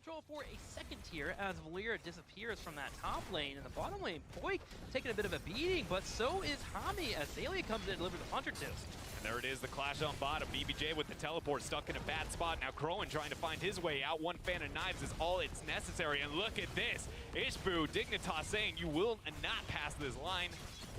control for a second tier as Valir disappears from that top lane. In the bottom lane, Poik taking a bit of a beating, but so is Hami as Zalia comes in and delivers a punch or two. And there it is, the clash on bottom. BBJ with the teleport stuck in a bad spot. Now Crowan trying to find his way out. One fan of knives is all it's necessary. And look at this. Ishbu, Dignitas saying you will not pass this line.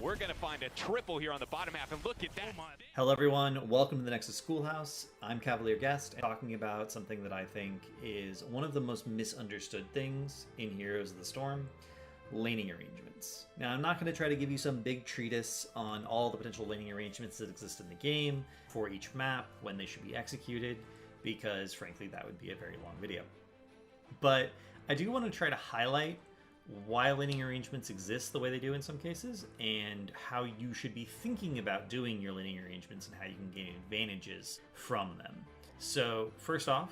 We're going to find a triple here on the bottom half, and look at that. Hello everyone, welcome to the Nexus Schoolhouse. I'm Cavalier Guest, talking about something that I think is one of the most misunderstood things in Heroes of the Storm, laning arrangements. Now, I'm not going to try to give you some big treatise on all the potential laning arrangements that exist in the game for each map, when they should be executed, because frankly that would be a very long video. But I do want to try to highlight why laning arrangements exist the way they do in some cases, and how you should be thinking about doing your laning arrangements and how you can gain advantages from them. So first off,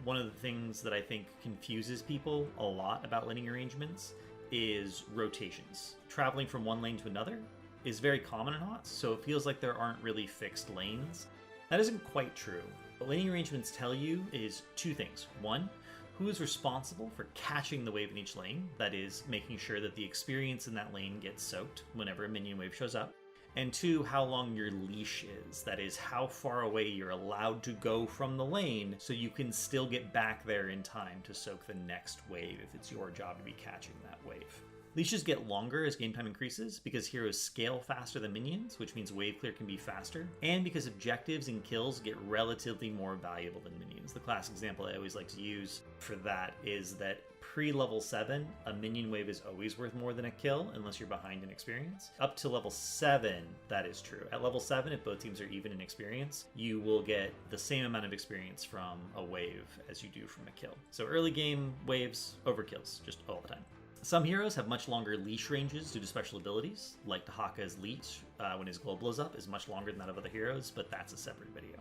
one of the things that I think confuses people a lot about laning arrangements is rotations. Traveling from one lane to another is very common in HOTS, so it feels like there aren't really fixed lanes. That isn't quite true. What laning arrangements tell you is two things. One, who is responsible for catching the wave in each lane, that is, making sure that the experience in that lane gets soaked whenever a minion wave shows up. And two, how long your leash is, that is, how far away you're allowed to go from the lane so you can still get back there in time to soak the next wave if it's your job to be catching that wave. Leashes get longer as game time increases because heroes scale faster than minions, which means wave clear can be faster, and because objectives and kills get relatively more valuable than minions. The classic example I always like to use for that is that pre-level 7, a minion wave is always worth more than a kill unless you're behind in experience. Up to level 7, that is true. At level 7, if both teams are even in experience, you will get the same amount of experience from a wave as you do from a kill. So early game waves, overkills, just all the time. Some heroes have much longer leash ranges due to special abilities, like Tahaka's leash when his glow blows up is much longer than that of other heroes, but that's a separate video.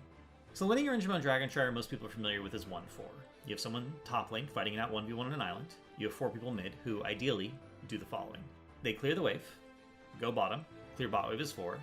So the laning arrangement on Dragon Shire most people are familiar with is 1-4. You have someone top lane fighting it out 1v1 on an island. You have 4 people mid who ideally do the following. They clear the wave, go bottom, clear bot wave is 4,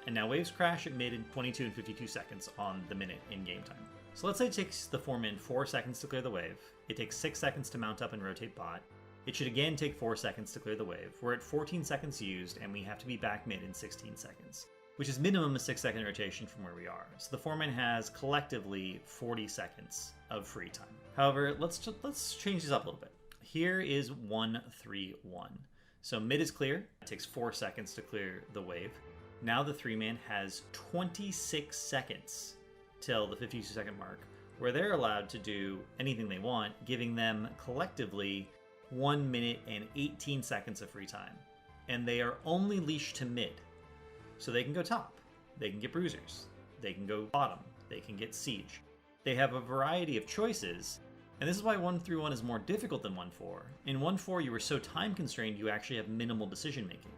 and now waves crash at mid in 22 and 52 seconds on the minute in game time. So let's say it takes the 4 min 4 seconds to clear the wave, it takes 6 seconds to mount up and rotate bot, it should again take 4 seconds to clear the wave. We're at 14 seconds used, and we have to be back mid in 16 seconds, which is minimum a 6-second rotation from where we are. So the 4-man has collectively 40 seconds of free time. However, let's change this up a little bit. Here is 1-3-1. So mid is clear. It takes 4 seconds to clear the wave. Now the 3-man has 26 seconds till the 52-second mark, where they're allowed to do anything they want, giving them collectively 1 minute and 18 seconds of free time. And they are only leashed to mid. So they can go top, they can get bruisers, they can go bottom, they can get siege. They have a variety of choices, and this is why 1-3-1 is more difficult than 1-4. In 1-4 you are so time constrained you actually have minimal decision making.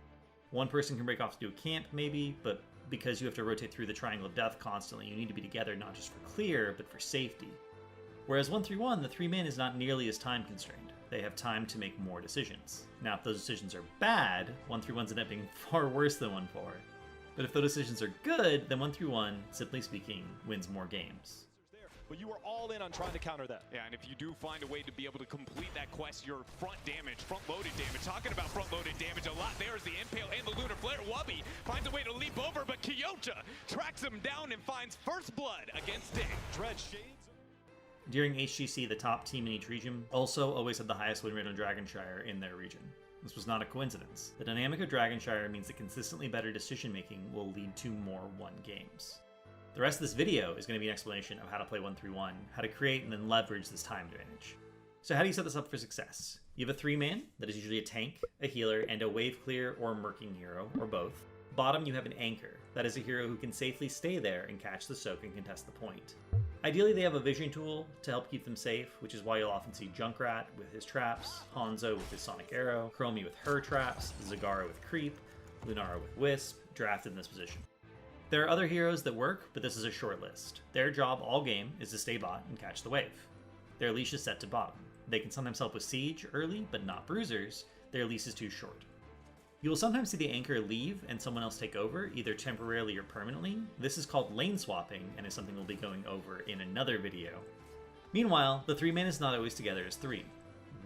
One person can break off to do a camp maybe, but because you have to rotate through the triangle of death constantly, you need to be together not just for clear, but for safety. Whereas 1-3-1, the 3-man is not nearly as time constrained. They have time to make more decisions. Now, if those decisions are bad, 1-3-1s end up being far worse than 1-4. But if those decisions are good, then 1-3-1, simply speaking, wins more games. But you are all in on trying to counter that. Yeah, and if you do find a way to be able to complete that quest, your front-loaded damage. Talking about front-loaded damage, a lot there is the Impale and the Lunar Flare. Wubby finds a way to leap over, but Kyota tracks him down and finds first blood against Dig. Dredge shades. During HGC, the top team in each region also always had the highest win rate on Dragon Shire in their region. This was not a coincidence. The dynamic of Dragon Shire means that consistently better decision making will lead to more won games. The rest of this video is going to be an explanation of how to play 1-3-1, how to create and then leverage this time advantage. So how do you set this up for success? You have a 3-man that is usually a tank, a healer, and a wave clear or murking hero, or both. Bottom, you have an anchor. That is a hero who can safely stay there and catch the soak and contest the point. Ideally, they have a vision tool to help keep them safe, which is why you'll often see Junkrat with his traps, Hanzo with his Sonic Arrow, Chromie with her traps, Zagara with Creep, Lunara with Wisp, drafted in this position. There are other heroes that work, but this is a short list. Their job all game is to stay bot and catch the wave. Their leash is set to bottom. They can sometimes help with siege early, but not bruisers. Their leash is too short. You will sometimes see the anchor leave and someone else take over, either temporarily or permanently. This is called lane swapping and is something we'll be going over in another video. Meanwhile, the 3-man is not always together as 3.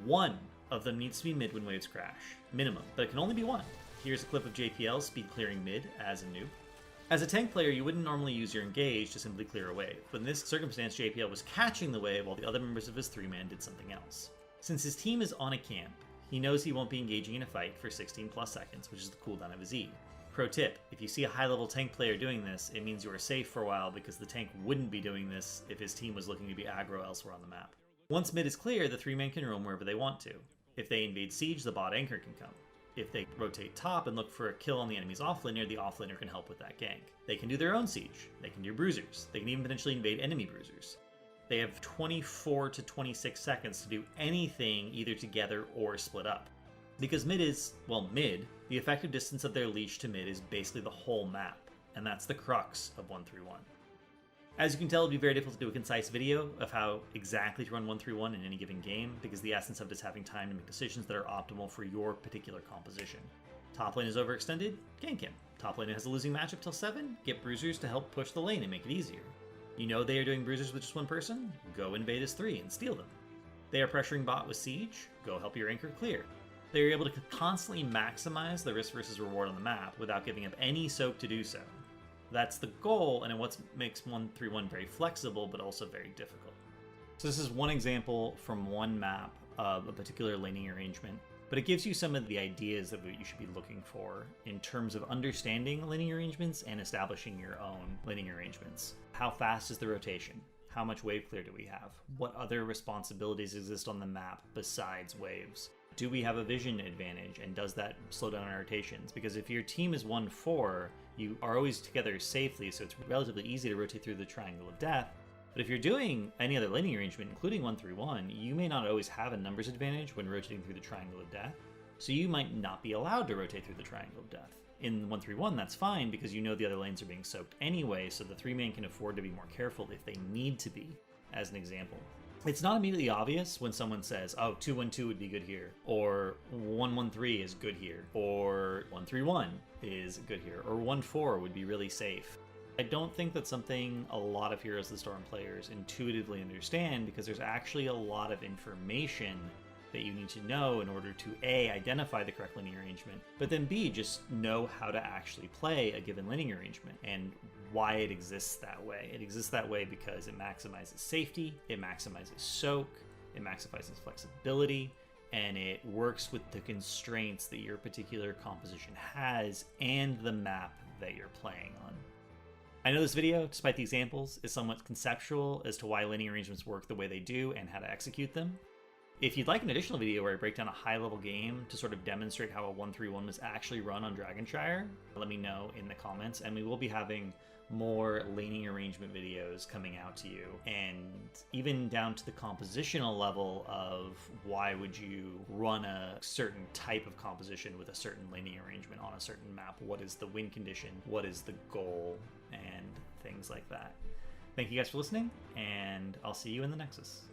One of them needs to be mid when waves crash. Minimum, but it can only be one. Here's a clip of JPL speed clearing mid as a noob. As a tank player, you wouldn't normally use your engage to simply clear a wave, but in this circumstance, JPL was catching the wave while the other members of his 3-man did something else. Since his team is on a camp, he knows he won't be engaging in a fight for 16 plus seconds, which is the cooldown of his E. Pro tip, if you see a high-level tank player doing this, it means you are safe for a while because the tank wouldn't be doing this if his team was looking to be aggro elsewhere on the map. Once mid is clear, the 3-man can roam wherever they want to. If they invade siege, the bot anchor can come. If they rotate top and look for a kill on the enemy's offlaner, the offlaner can help with that gank. They can do their own siege. They can do bruisers. They can even potentially invade enemy bruisers. They have 24 to 26 seconds to do anything either together or split up. Because mid is, well, mid, the effective distance of their leash to mid is basically the whole map, and that's the crux of 1-3-1. As you can tell, it'd be very difficult to do a concise video of how exactly to run 1-3-1 in any given game, because the essence of it is having time to make decisions that are optimal for your particular composition. Top lane is overextended? Gank him. Top lane has a losing matchup till 7? Get bruisers to help push the lane and make it easier. You know they are doing bruisers with just one person? Go invade as 3 and steal them. They are pressuring bot with siege? Go help your anchor clear. They are able to constantly maximize the risk versus reward on the map without giving up any soak to do so. That's the goal, and what makes 1-3-1 very flexible, but also very difficult. So this is one example from one map of a particular laning arrangement, but it gives you some of the ideas of what you should be looking for in terms of understanding laning arrangements and establishing your own laning arrangements. How fast is the rotation? How much wave clear do we have? What other responsibilities exist on the map besides waves? Do we have a vision advantage, and does that slow down our rotations? Because if your team is 1-4, you are always together safely, so it's relatively easy to rotate through the triangle of death. But if you're doing any other laning arrangement, including 1-3-1, you may not always have a numbers advantage when rotating through the triangle of death, so you might not be allowed to rotate through the triangle of death. In 1-3-1, that's fine because you know the other lanes are being soaked anyway, so the 3-man can afford to be more careful if they need to be, as an example. It's not immediately obvious when someone says, oh, 2-1-2 would be good here, or 1-1-3 is good here, or 1-3-1 is good here, or 1-4 would be really safe. I don't think that's something a lot of Heroes of the Storm players intuitively understand, because there's actually a lot of information that you need to know in order to A, identify the correct laning arrangement, but then B, just know how to actually play a given laning arrangement and why it exists that way. It exists that way because it maximizes safety, it maximizes soak, it maximizes flexibility, and it works with the constraints that your particular composition has and the map that you're playing on. I know this video, despite the examples, is somewhat conceptual as to why laning arrangements work the way they do and how to execute them. If you'd like an additional video where I break down a high-level game to sort of demonstrate how a 1-3-1 was actually run on Shire, let me know in the comments, and we will be having more laning arrangement videos coming out to you, and even down to the compositional level of why would you run a certain type of composition with a certain laning arrangement on a certain map. What is the win condition? What is the goal? And things like that. Thank you guys for listening, and I'll see you in the Nexus.